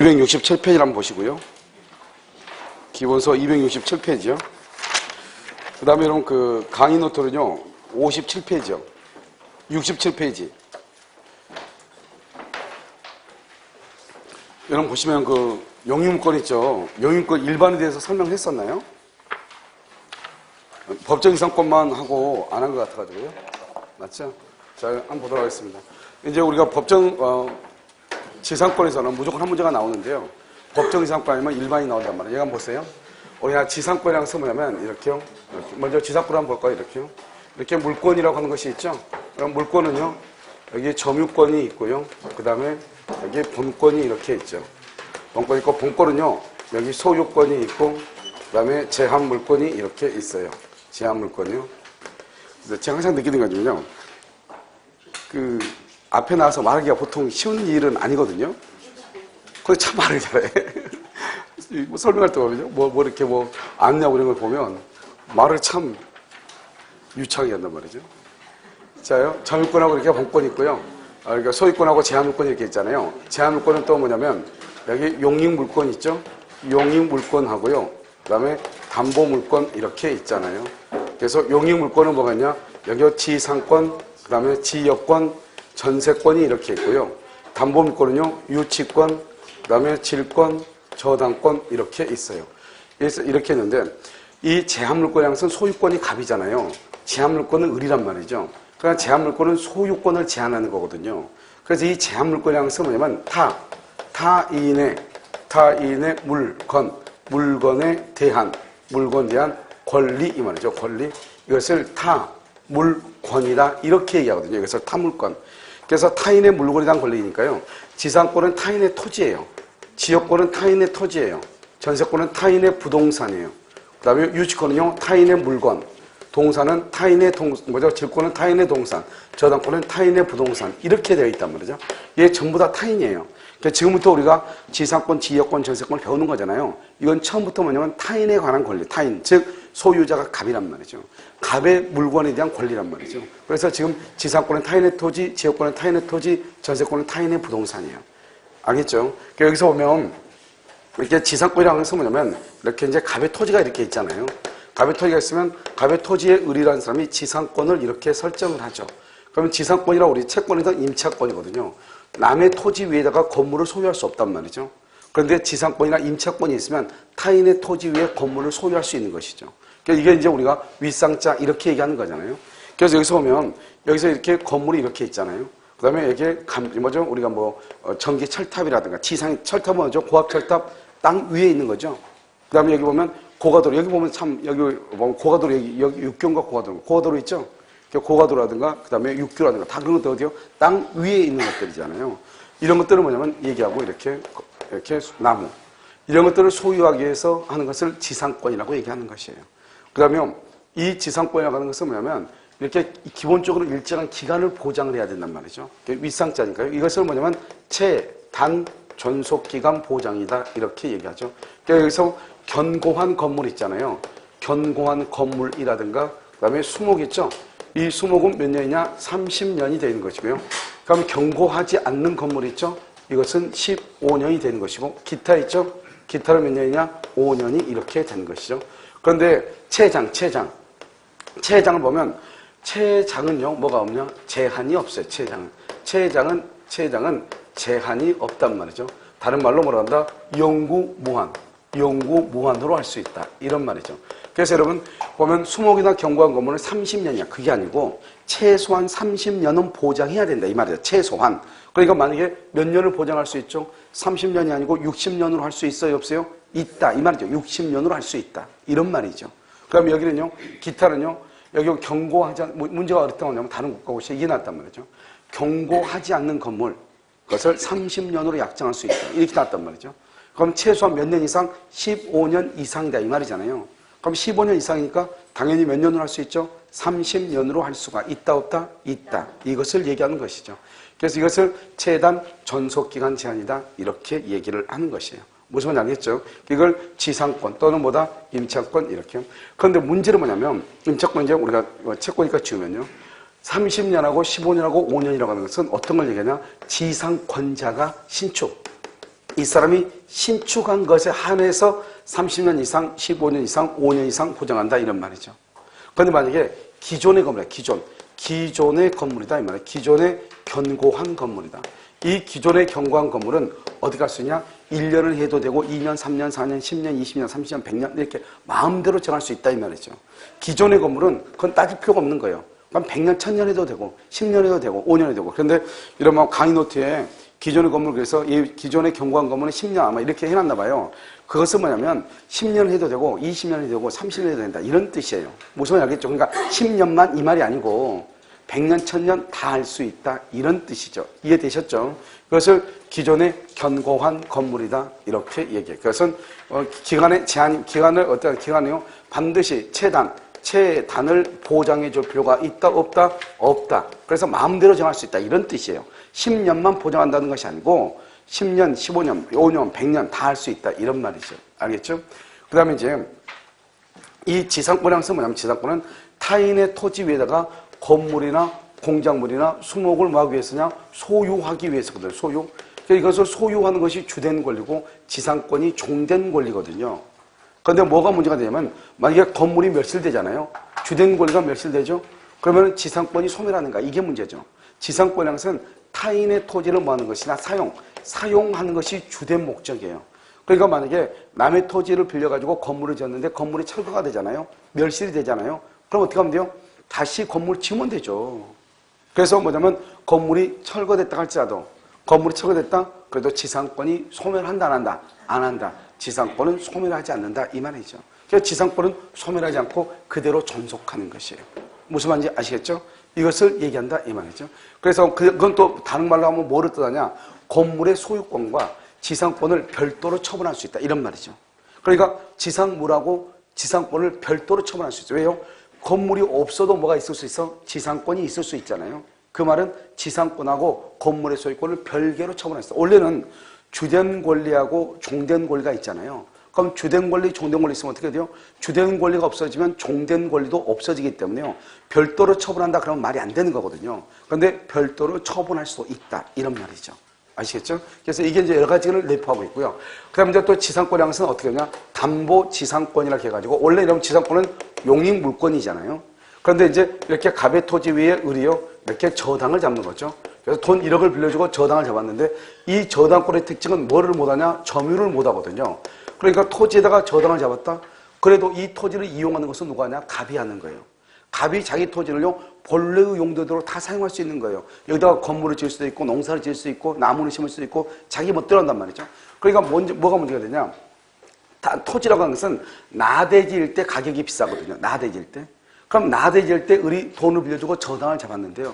267페이지를 한번 보시고요. 기본서 267페이지요. 그 다음에 여러분 그 강의 노트는요, 57페이지요. 67페이지. 여러분 보시면 그 용유문건 있죠. 용유문건 일반에 대해서 설명했었나요? 법정이상권만 하고 안 한 것 같아가지고요. 맞죠? 자, 한번 보도록 하겠습니다. 이제 우리가 지상권에서는 무조건 한 문제가 나오는데요. 법정이상권 아니면 일반이 나온단 말이에요. 얘가 한번 보세요. 우리가 지상권이라는 것은 뭐냐면 이렇게요. 먼저 지상권 한번 볼까요? 이렇게요. 이렇게 물권이라고 하는 것이 있죠. 그럼 물권은요. 여기 점유권이 있고요. 그 다음에 여기 본권이 이렇게 있죠. 본권이 있고 본권은요. 여기 소유권이 있고 그 다음에 제한물권이 이렇게 있어요. 제한물권이요. 그래서 제가 항상 느끼는 거는요. 그 앞에 나와서 말하기가 보통 쉬운 일은 아니거든요. 근데 참 말을 잘해. 뭐 설명할 때 보면요. 뭐 이렇게 뭐 안내하고 이런 걸 보면 말을 참 유창하게 한단 말이죠. 자요. 점유권하고 이렇게 본권이 있고요. 그러니까 소유권하고 제한물권이 이렇게 있잖아요. 제한물권은 또 뭐냐면 여기 용익물권 있죠. 용익물권하고요. 그 다음에 담보물권 이렇게 있잖아요. 그래서 용익물권은 뭐가 있냐. 여기 지상권, 그 다음에 지역권, 전세권이 이렇게 있고요. 담보물권은요. 유치권, 그 다음에 질권, 저당권 이렇게 있어요. 그래서 이렇게 있는데 이 제한물권이라는 것은 소유권이 갑이잖아요. 제한물권은 을이란 말이죠. 그러니까 제한물권은 소유권을 제한하는 거거든요. 그래서 이 제한물권이라는 것은 뭐냐면 타인의 물건에 대한 권리 이 말이죠. 권리. 이것을 물권이다 이렇게 얘기하거든요. 이것을 타물권. 그래서 타인의 물건에 대한 권리니까요. 지상권은 타인의 토지예요. 지역권은 타인의 토지예요. 전세권은 타인의 부동산이에요. 그 다음에 유치권은요, 타인의 물건. 동산은 타인의 질권은 타인의 동산. 저당권은 타인의 부동산. 이렇게 되어 있단 말이죠. 이게 전부 다 타인이에요. 그러니까 지금부터 우리가 지상권, 지역권, 전세권을 배우는 거잖아요. 이건 처음부터 뭐냐면 타인에 관한 권리. 타인, 즉 소유자가 갑이란 말이죠. 갑의 물건에 대한 권리란 말이죠. 그래서 지금 지상권은 타인의 토지, 지역권은 타인의 토지, 전세권은 타인의 부동산이에요. 알겠죠? 그러니까 여기서 보면 이렇게 지상권이라는 것은 뭐냐면 이렇게 이제 갑의 토지가 이렇게 있잖아요. 갑의 토지가 있으면 갑의 토지의 을이라는 사람이 지상권을 이렇게 설정을 하죠. 그러면 지상권이라 우리 채권이든 임차권이거든요. 남의 토지 위에다가 건물을 소유할 수 없단 말이죠. 그런데 지상권이나 임차권이 있으면 타인의 토지 위에 건물을 소유할 수 있는 것이죠. 그러니까 이게 이제 우리가 윗상자 이렇게 얘기하는 거잖아요. 그래서 여기서 보면 여기서 이렇게 건물이 이렇게 있잖아요. 그 다음에 여기에 우리가 전기 철탑이라든가 지상 철탑은 뭐죠? 고압 철탑 땅 위에 있는 거죠. 그 다음에 여기 보면 고가도로, 여기 보면 여기 보면 고가도로, 여기 육경과 고가도로 있죠? 고가도라든가, 그 다음에 육교라든가, 다 그런 것들 어디요? 땅 위에 있는 것들이잖아요. 이런 것들은 뭐냐면 얘기하고 이렇게 나무. 이런 것들을 소유하기 위해서 하는 것을 지상권이라고 얘기하는 것이에요. 그 다음에 이 지상권이라고 하는 것은 뭐냐면 이렇게 기본적으로 일정한 기간을 보장을 해야 된단 말이죠. 윗상자니까요. 이것을 뭐냐면 단 존속기간 보장이다. 이렇게 얘기하죠. 그러니까 여기서 견고한 건물 있잖아요. 견고한 건물이라든가, 그 다음에 수목 있죠. 이 수목은 몇 년이냐? 30년이 되는 것이고요. 그럼 견고하지 않는 건물 있죠. 이것은 15년이 되는 것이고, 기타 있죠. 기타는 몇 년이냐? 5년이 이렇게 되는 것이죠. 그런데 채장을 보면 채장은요, 뭐가 없냐? 제한이 없어요. 채장은 제한이 없단 말이죠. 다른 말로 뭐라 한다? 영구무한으로 할 수 있다. 이런 말이죠. 그래서 여러분 보면 수목이나 견고한 건물은 30년이야. 그게 아니고 최소한 30년은 보장해야 된다. 이 말이죠. 최소한. 그러니까 만약에 몇 년을 보장할 수 있죠? 30년이 아니고 60년으로 할 수 있어요? 없어요? 있다. 이 말이죠. 60년으로 할 수 있다. 이런 말이죠. 그럼 여기는요. 기타는요. 여기 견고하지 않은, 문제가 어렵다고 하냐면 다른 국가고시 이게 났단 말이죠. 견고하지 않는 건물, 그것을 30년으로 약정할 수 있다. 이렇게 났단 말이죠. 그럼 최소한 몇 년 이상? 15년 이상이다. 이 말이잖아요. 그럼 15년 이상이니까 당연히 몇 년으로 할 수 있죠? 30년으로 할 수가 있다, 없다? 있다. 이것을 얘기하는 것이죠. 그래서 이것을 최단 존속기간 제한이다. 이렇게 얘기를 하는 것이에요. 무슨 말인지 알겠죠? 이걸 지상권 또는 뭐다? 임차권 이렇게. 그런데 문제는 뭐냐면 임차권 이제 우리가 채권이니까 지우면요. 30년하고 15년하고 5년이라고 하는 것은 어떤 걸 얘기하냐? 지상권자가 신축. 이 사람이 신축한 것에 한해서 30년 이상, 15년 이상, 5년 이상 보장한다 이런 말이죠. 그런데 만약에 기존의 건물이다. 기존의 건물이다 이 말이에요. 기존의 견고한 건물이다. 이 기존의 견고한 건물은 어디 갈 수 있냐? 1년을 해도 되고 2년, 3년, 4년, 10년, 20년, 30년, 100년 이렇게 마음대로 정할 수 있다 이 말이죠. 기존의 건물은 그건 따질 필요가 없는 거예요. 그럼 100년, 1000년 해도 되고 10년 해도 되고 5년 해도 되고. 그런데 이런 강의 노트에 기존의 건물 그래서 이 기존의 견고한 건물은 10년 아마 이렇게 해놨나 봐요. 그것은 뭐냐면 10년 해도 되고 20년 해도 되고 30년 해도 된다 이런 뜻이에요. 무슨 말인지 알겠죠? 그러니까 10년만 이 말이 아니고 100년, 1000년 다 할 수 있다 이런 뜻이죠. 이해되셨죠? 그것을 기존의 견고한 건물이다 이렇게 얘기해요. 그것은 기간의 제한, 기간을 어떤 기간이요? 반드시 최단을 보장해 줄 필요가 있다 없다? 없다. 그래서 마음대로 정할 수 있다 이런 뜻이에요. 10년만 보장한다는 것이 아니고 10년, 15년, 5년, 100년 다 할 수 있다 이런 말이죠. 알겠죠? 그 다음에 이제 이 지상권이라는 것은 뭐냐면 지상권은 타인의 토지 위에다가 건물이나 공작물이나 수목을 뭐 하기 위해서냐? 소유하기 위해서거든요. 소유. 그러니까 이것을 소유하는 것이 주된 권리고 지상권이 종된 권리거든요. 그런데 뭐가 문제가 되냐면 만약에 건물이 멸실되잖아요. 주된 권리가 멸실되죠. 그러면 지상권이 소멸하는가? 이게 문제죠. 지상권이라는 것은 타인의 토지를 뭐 하는 것이나 사용하는 것이 주된 목적이에요. 그러니까 만약에 남의 토지를 빌려가지고 건물을 지었는데 건물이 철거가 되잖아요. 멸실이 되잖아요. 그럼 어떻게 하면 돼요? 다시 건물 지으면 되죠. 그래서 뭐냐면 건물이 철거됐다 할지라도 건물이 철거됐다 그래도 지상권이 소멸한다 안 한다? 안 한다. 지상권은 소멸하지 않는다 이 말이죠. 그래서 지상권은 소멸하지 않고 그대로 존속하는 것이에요. 무슨 말인지 아시겠죠? 이것을 얘기한다 이 말이죠. 그래서 그건 또 다른 말로 하면 뭐를 뜻하냐? 건물의 소유권과 지상권을 별도로 처분할 수 있다 이런 말이죠. 그러니까 지상물하고 지상권을 별도로 처분할 수 있죠. 왜요? 건물이 없어도 뭐가 있을 수 있어? 지상권이 있을 수 있잖아요. 그 말은 지상권하고 건물의 소유권을 별개로 처분했어. 원래는 주된 권리하고 종된 권리가 있잖아요. 그럼 주된 권리, 종된 권리 있으면 어떻게 돼요? 주된 권리가 없어지면 종된 권리도 없어지기 때문에요. 별도로 처분한다 그러면 말이 안 되는 거거든요. 그런데 별도로 처분할 수도 있다 이런 말이죠. 아시겠죠? 그래서 이게 이제 여러 가지를 내포하고 있고요. 그 다음에 이제 또 지상권이라는 것은 어떻게 하냐? 담보 지상권이라고 해가지고, 원래 이런 지상권은 용익 물권이잖아요. 그런데 이제 이렇게 갑의 토지 위에 을이요, 이렇게 저당을 잡는 거죠. 그래서 돈 1억을 빌려주고 저당을 잡았는데, 이 저당권의 특징은 뭐를 못하냐? 점유를 못하거든요. 그러니까 토지에다가 저당을 잡았다? 그래도 이 토지를 이용하는 것은 누가 하냐? 갑이 하는 거예요. 갑이 자기 토지를요, 본래의 용도대로 다 사용할 수 있는 거예요. 여기다가 건물을 지을 수도 있고, 농사를 지을 수 있고, 나무를 심을 수도 있고, 자기 멋대로 한단 말이죠. 그러니까 뭐가 문제가 되냐? 토지라고 하는 것은 나대지일 때 가격이 비싸거든요. 나대지일 때. 그럼 나대지일 때 을이 돈을 빌려주고 저당을 잡았는데요.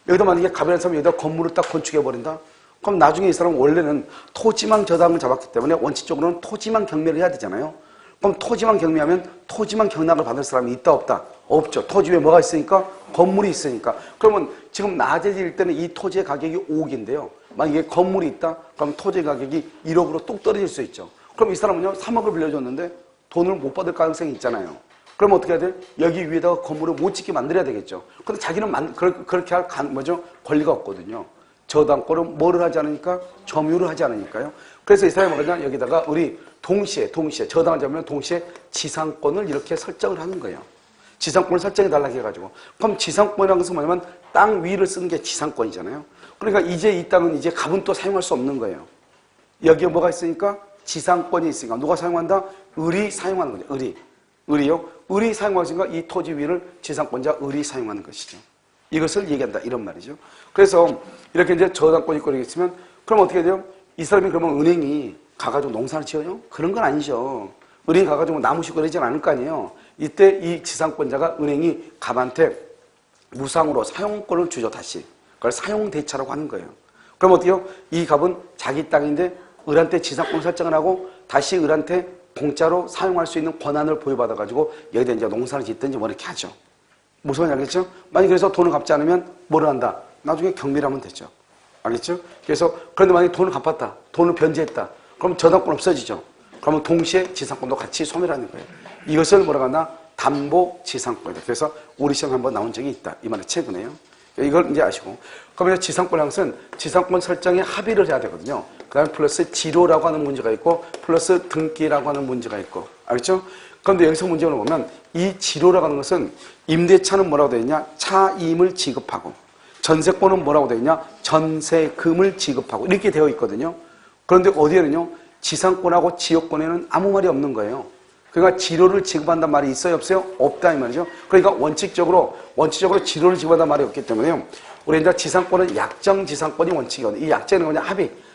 여기다 만약에 갑이라는 사람이 여기다 건물을 딱 건축해버린다? 그럼 나중에 이 사람은 원래는 토지만 저당을 잡았기 때문에 원칙적으로는 토지만 경매를 해야 되잖아요. 그럼 토지만 경매하면 토지만 경락을 받을 사람이 있다 없다? 없죠. 토지 위에 뭐가 있으니까? 건물이 있으니까. 그러면 지금 낮아질 때는 이 토지의 가격이 5억인데요. 만약에 건물이 있다? 그럼 토지 가격이 1억으로 뚝 떨어질 수 있죠. 그럼 이 사람은요, 3억을 빌려줬는데 돈을 못 받을 가능성이 있잖아요. 그럼 어떻게 해야 돼? 여기 위에다가 건물을 못 짓게 만들어야 되겠죠. 근데 자기는 그렇게 할 권리가 없거든요. 저당권은 뭐를 하지 않으니까? 점유를 하지 않으니까요. 그래서 이 사람이 뭐냐? 여기다가 우리 동시에 저당을 잡으면 동시에 지상권을 이렇게 설정을 하는 거예요. 지상권을 설정해 달라고 해가지고. 그럼 지상권이라는 것은 뭐냐면 땅 위를 쓰는 게 지상권이잖아요. 그러니까 이제 이 땅은 이제 갑은 또 사용할 수 없는 거예요. 여기에 뭐가 있으니까? 지상권이 있으니까. 누가 사용한다? 을이 사용하는 거죠. 을이요. 을이 사용하시니까 이 토지 위를 지상권자 을이 사용하는 것이죠. 이것을 얘기한다. 이런 말이죠. 그래서 이렇게 이제 저당권이 있고 있으면 그럼 어떻게 돼요? 이 사람이 그러면 은행이 가가지고 농사를 지어요? 그런 건 아니죠. 은행이 가가지고 나무 심고 그러진 않을 거 아니에요. 이때 이 지상권자가 은행이 갑한테 무상으로 사용권을 주죠, 다시. 그걸 사용대차라고 하는 거예요. 그럼 어떻게 해요? 이 갑은 자기 땅인데 을한테 지상권 설정을 하고 다시 을한테 공짜로 사용할 수 있는 권한을 부여받아가지고 여기다 이제 농사를 짓든지 뭐 이렇게 하죠. 무슨 말인지 알겠죠? 만약 그래서 돈을 갚지 않으면 뭐를 한다? 나중에 경매를 하면 되죠. 알겠죠? 그래서 그런데 만약에 돈을 갚았다. 돈을 변제했다. 그럼 저당권 없어지죠. 그러면 동시에 지상권도 같이 소멸하는 거예요. 이것을 뭐라고 하나? 담보 지상권이다. 그래서 우리 시험 한번 나온 적이 있다. 이 말이 최근에요. 이걸 이제 아시고. 그러면 지상권이라는 것은 지상권 설정에 합의를 해야 되거든요. 그 다음에 플러스 지료라고 하는 문제가 있고, 플러스 등기라고 하는 문제가 있고. 알겠죠? 그런데 여기서 문제를 보면, 이 지료라고 하는 것은 임대차는 뭐라고 되어 있냐? 차임을 지급하고, 전세권은 뭐라고 되어 있냐? 전세금을 지급하고, 이렇게 되어 있거든요. 그런데 어디에는요? 지상권하고 지역권에는 아무 말이 없는 거예요. 그러니까 지료를 지급한다는 말이 있어요, 없어요? 없다, 이 말이죠. 그러니까 원칙적으로 지료를 지급한다는 말이 없기 때문에요. 우리 이제 지상권은 약정지상권이 원칙이거든요. 이 약정은 뭐냐?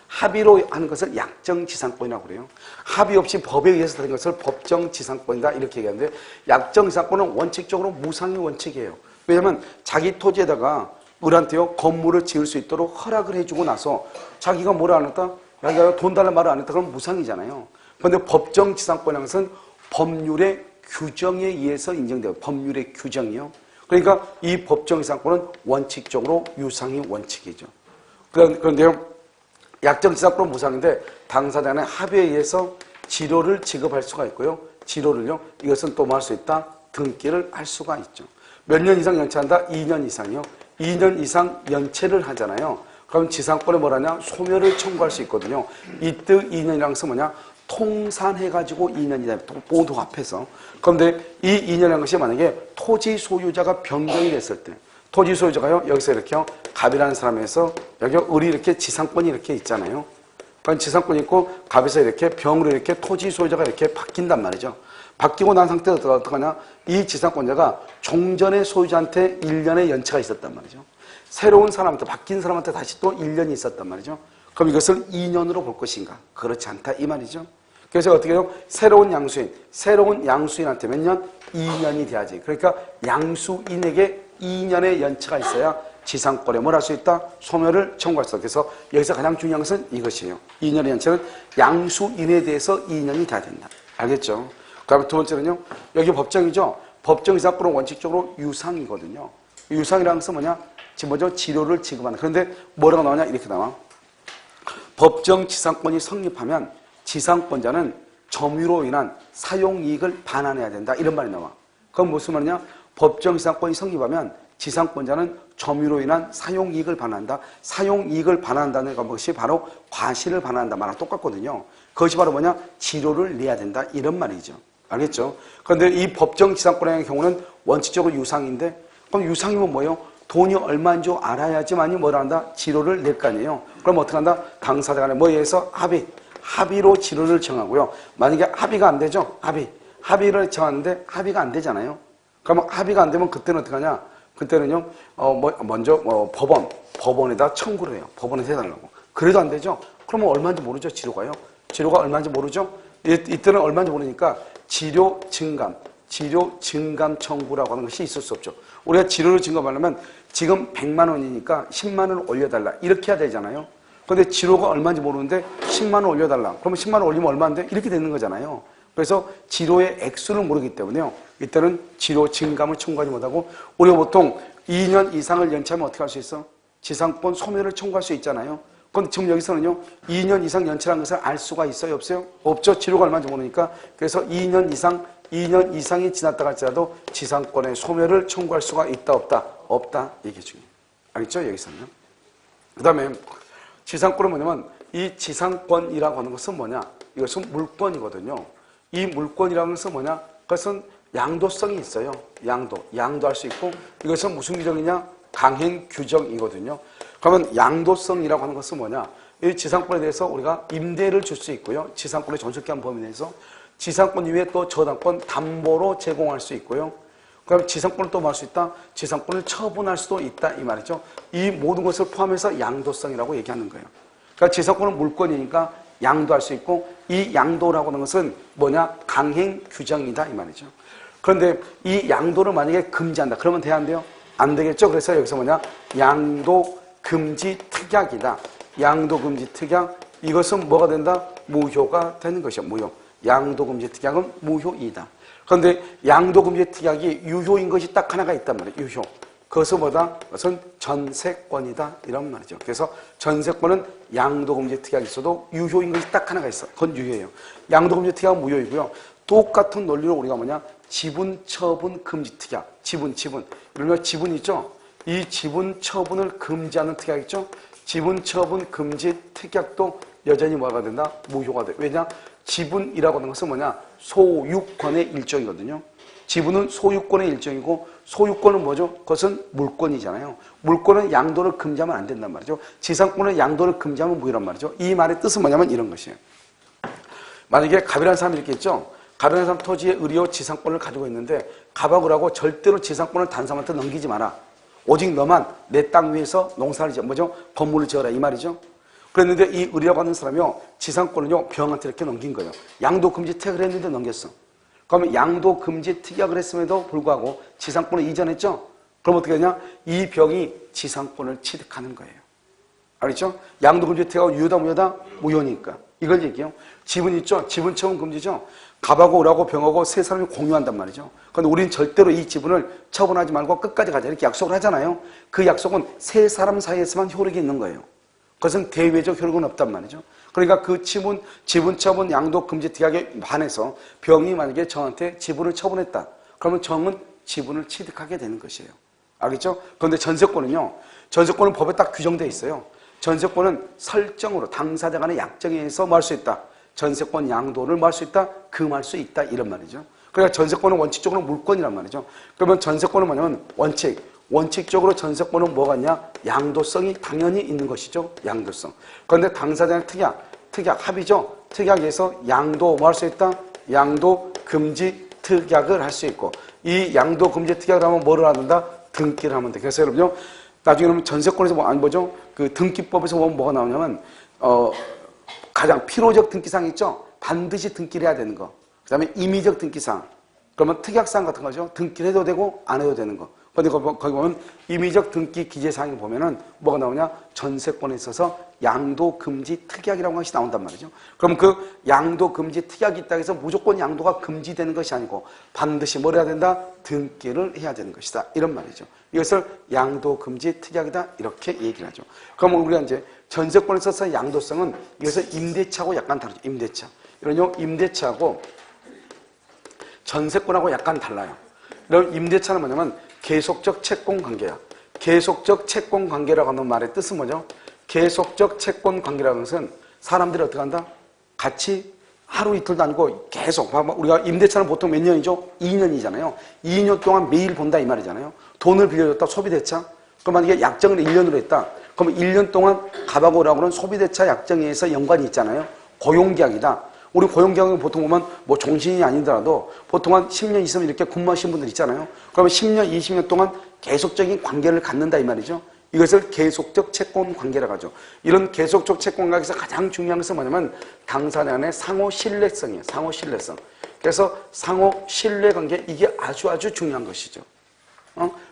합의로 하는 것을 약정지상권이라고 그래요. 합의 없이 법에 의해서 되는 것을 법정지상권이다, 이렇게 얘기하는데, 약정지상권은 원칙적으로 무상의 원칙이에요. 왜냐하면 자기 토지에다가 을한테요, 건물을 지을 수 있도록 허락을 해주고 나서 자기가 뭐라 안 했다? 자기가 돈 달라는 말을 안 했다? 그럼 무상이잖아요. 그런데 법정지상권이라는 것은 법률의 규정에 의해서 인정돼요. 법률의 규정이요. 그러니까 이 법정지상권은 원칙적으로 유상의 원칙이죠. 그런데요, 약정지상권은 무상인데 당사자 간의 합의에 의해서 지료를 지급할 수가 있고요. 지료를요, 이것은 또 뭐 할 수 있다? 등기를 할 수가 있죠. 몇 년 이상 연체한다? 2년 이상이요. 2년 이상 연체를 하잖아요. 그럼 지상권에 뭐라냐? 소멸을 청구할 수 있거든요. 이때 2년이라는 것은 뭐냐? 통산해가지고 2년이다. 모두 합해서. 그런데 이 2년이라는 것이 만약에 토지 소유자가 변경이 됐을 때, 토지 소유자가요, 여기서 이렇게요, 갑이라는 사람에서, 여기 을이 이렇게 지상권이 이렇게 있잖아요. 그럼 지상권이 있고, 갑에서 이렇게 병으로 이렇게 토지 소유자가 이렇게 바뀐단 말이죠. 바뀌고 난 상태에서 어떡하냐? 이 지상권자가 종전의 소유자한테 1년의 연체가 있었단 말이죠. 새로운 사람한테, 바뀐 사람한테 다시 또 1년이 있었단 말이죠. 그럼 이것을 2년으로 볼 것인가? 그렇지 않다, 이 말이죠. 그래서 어떻게 해요? 새로운 양수인한테 몇 년? 2년이 돼야지. 그러니까 양수인에게 2년의 연체가 있어야 지상권에 뭘 할 수 있다? 소멸을 청구할 수 있다. 그래서 여기서 가장 중요한 것은 이것이에요. 2년의 연체는 양수인에 대해서 2년이 돼야 된다. 알겠죠? 그 다음에 두 번째는요, 여기 법정이죠? 법정지상권은 원칙적으로 유상이거든요. 유상이라는 것은 뭐냐? 지금 먼저 지료를 지급한다. 그런데 뭐라고 나오냐? 이렇게 나와. 법정지상권이 성립하면 지상권자는 점유로 인한 사용이익을 반환해야 된다, 이런 말이 나와. 그건 무슨 말이냐? 법정지상권이 성립하면 지상권자는 점유로 인한 사용이익을 반환한다. 사용이익을 반환한다는 것이 바로 과실을 반환한다 말랑 똑같거든요. 그것이 바로 뭐냐? 지료를 내야 된다, 이런 말이죠. 알겠죠? 그런데 이 법정지상권의 경우는 원칙적으로 유상인데, 그럼 유상이면 뭐예요? 돈이 얼마인 줄 알아야지만이 뭘 한다? 지료를 낼 거 아니에요. 그럼 어떻게 한다? 당사자 간에 뭐에 의해서 합의로 지료를 정하고요. 만약에 합의가 안 되죠? 합의를 정하는데 합의가 안 되잖아요. 그러면 합의가 안 되면 그때는 어떻게 하냐? 그때는요, 먼저 법원에다 청구를 해요. 법원에 해달라고. 그래도 안 되죠? 그러면 얼마인지 모르죠, 지료가요? 지료가 얼마인지 모르죠? 이때는 얼마인지 모르니까 지료 증감 청구라고 하는 것이 있을 수 없죠. 우리가 지료를 증감하려면 지금 100만 원이니까 10만 원을 올려달라, 이렇게 해야 되잖아요. 그런데 지료가 얼마인지 모르는데 10만 원 올려달라. 그러면 10만 원 올리면 얼마인데? 이렇게 되는 거잖아요. 그래서 지료의 액수를 모르기 때문에요, 이때는 지료 증감을 청구하지 못하고, 우리가 보통 2년 이상을 연체하면 어떻게 할 수 있어? 지상권 소멸을 청구할 수 있잖아요. 그런데 지금 여기서는요, 2년 이상 연체라는 것을 알 수가 있어요, 없어요? 없죠. 지료가 얼마인지 모르니까. 그래서 2년 이상이 지났다 할지라도 지상권의 소멸을 청구할 수가 있다, 없다? 없다, 얘기 중이에요. 알겠죠? 여기서는. 그 다음에 지상권은 뭐냐면, 이 지상권이라고 하는 것은 뭐냐? 이것은 물권이거든요. 이 물권이라는 것은 뭐냐? 그것은 양도성이 있어요. 양도할 수 있고, 이것은 무슨 규정이냐? 강행 규정이거든요. 그러면 양도성이라고 하는 것은 뭐냐? 이 지상권에 대해서 우리가 임대를 줄 수 있고요. 지상권의 존속한 범위 내에서 지상권 이외에 또 저당권 담보로 제공할 수 있고요. 그럼 지상권을 또 뭐 할 수 있다? 지상권을 처분할 수도 있다, 이 말이죠. 이 모든 것을 포함해서 양도성이라고 얘기하는 거예요. 그러니까 지상권은 물권이니까 양도할 수 있고, 이 양도라고 하는 것은 뭐냐? 강행 규정이다, 이 말이죠. 그런데 이 양도를 만약에 금지한다, 그러면 돼야 안 돼요? 안 되겠죠? 그래서 여기서 뭐냐? 양도 금지 특약이다. 양도 금지 특약, 이것은 뭐가 된다? 무효가 되는 것이요, 무효. 양도 금지 특약은 무효이다. 그런데 양도 금지 특약이 유효인 것이 딱 하나가 있단 말이에요, 유효. 그것은 뭐다? 그것은 전세권이다, 이런 말이죠. 그래서 전세권은 양도금지 특약이 있어도 유효인 것이 딱 하나가 있어. 그건 유효예요. 양도금지 특약은 무효이고요. 똑같은 논리로 우리가 뭐냐? 지분 처분 금지 특약. 지분. 이러면 지분 있죠? 이 지분 처분을 금지하는 특약 있죠? 지분 처분 금지 특약도 여전히 뭐가 된다? 무효가 돼. 왜냐? 지분이라고 하는 것은 뭐냐? 소유권의 일종이거든요. 지분은 소유권의 일종이고 소유권은 뭐죠? 그것은 물권이잖아요. 물권은 양도를 금지하면 안 된단 말이죠. 지상권은 양도를 금지하면 무효란 말이죠. 이 말의 뜻은 뭐냐면 이런 것이에요. 만약에 갑이라는 사람이 이렇게 있죠. 갑이라는 사람 토지의 의리와 지상권을 가지고 있는데 갑하고 하고 절대로 지상권을 다른 사람한테 넘기지 마라. 오직 너만 내 땅 위에서 농사를 지어 뭐죠? 건물을 지어라 이 말이죠. 그랬는데 이 의리라고 하는 사람이요. 지상권을요. 병한테 이렇게 넘긴 거예요. 양도 금지 특약을 했는데 넘겼어. 그러면 양도 금지 특약을 했음에도 불구하고 지상권을 이전했죠? 그럼 어떻게 하냐? 이 병이 지상권을 취득하는 거예요. 알겠죠? 양도 금지 특약은 유효다 무효다? 무효니까. 이걸 얘기해요. 지분 있죠? 지분 처분 금지죠? 갑하고 을하고 병하고 세 사람이 공유한단 말이죠. 그런데 우리는 절대로 이 지분을 처분하지 말고 끝까지 가자 이렇게 약속을 하잖아요. 그 약속은 세 사람 사이에서만 효력이 있는 거예요. 그것은 대외적 효력은 없단 말이죠. 그러니까 그 지분 처분 양도 금지 특약에 반해서 병이 만약에 정한테 지분을 처분했다. 그러면 정은 지분을 취득하게 되는 것이에요. 알겠죠? 그런데 전세권은요. 전세권은 법에 딱 규정되어 있어요. 전세권은 설정으로 당사자 간의 약정에 의해서 뭐 할 수 있다. 전세권 양도를 뭐 할 수 있다. 금할 수 있다. 이런 말이죠. 그러니까 전세권은 원칙적으로 물권이란 말이죠. 그러면 전세권은 뭐냐면 원칙적으로 전세권은 뭐가 있냐? 양도성이 당연히 있는 것이죠. 양도성. 그런데 당사자의 특약 합의죠. 특약에서 양도 뭐 할 수 있다? 양도 금지 특약을 할 수 있고 이 양도 금지 특약을 하면 뭐를 한다? 등기를 하면 돼. 그래서 여러분요. 나중에 그러면 전세권에서 뭐죠? 그 등기법에서 보면 뭐가 나오냐면 가장 필요적 등기사항 있죠? 반드시 등기를 해야 되는 거. 그 다음에 임의적 등기사항. 그러면 특약사항 같은 거죠. 등기를 해도 되고 안 해도 되는 거. 근데 거기 보면 임의적 등기 기재사항에 보면은 뭐가 나오냐? 전세권에 있어서 양도 금지 특약이라고 하는 것이 나온단 말이죠. 그럼 그 양도 금지 특약이 있다고 해서 무조건 양도가 금지되는 것이 아니고 반드시 뭘 해야 된다? 등기를 해야 되는 것이다. 이런 말이죠. 이것을 양도 금지 특약이다. 이렇게 얘기를 하죠. 그럼 우리가 이제 전세권에 있어서 양도성은 이것을 임대차하고 약간 다르죠. 임대차. 이런요, 임대차하고 전세권하고 약간 달라요. 이런 임대차는 뭐냐면 계속적 채권 관계야. 계속적 채권 관계라고 하는 말의 뜻은 뭐죠? 계속적 채권 관계라는 것은 사람들이 어떻게 한다? 같이 하루 이틀도 아니고 계속 우리가 임대차는 보통 몇 년이죠? 2년이잖아요. 2년 동안 매일 본다 이 말이잖아요. 돈을 빌려줬다 소비대차. 그럼 만약에 약정을 1년으로 했다. 그럼 1년 동안 갑하고 을하고는 소비대차 약정에 의해서 연관이 있잖아요. 고용계약이다. 우리 고용계약은 보통 보면 뭐 종신이 아니더라도 보통 한 10년 있으면 이렇게 근무하신 분들 있잖아요. 그러면 10년, 20년 동안 계속적인 관계를 갖는다 이 말이죠. 이것을 계속적 채권 관계라고 하죠. 이런 계속적 채권 관계에서 가장 중요한 것은 뭐냐면 당사자 간의 상호 신뢰성이에요. 상호 신뢰성. 그래서 상호 신뢰 관계 이게 아주 중요한 것이죠.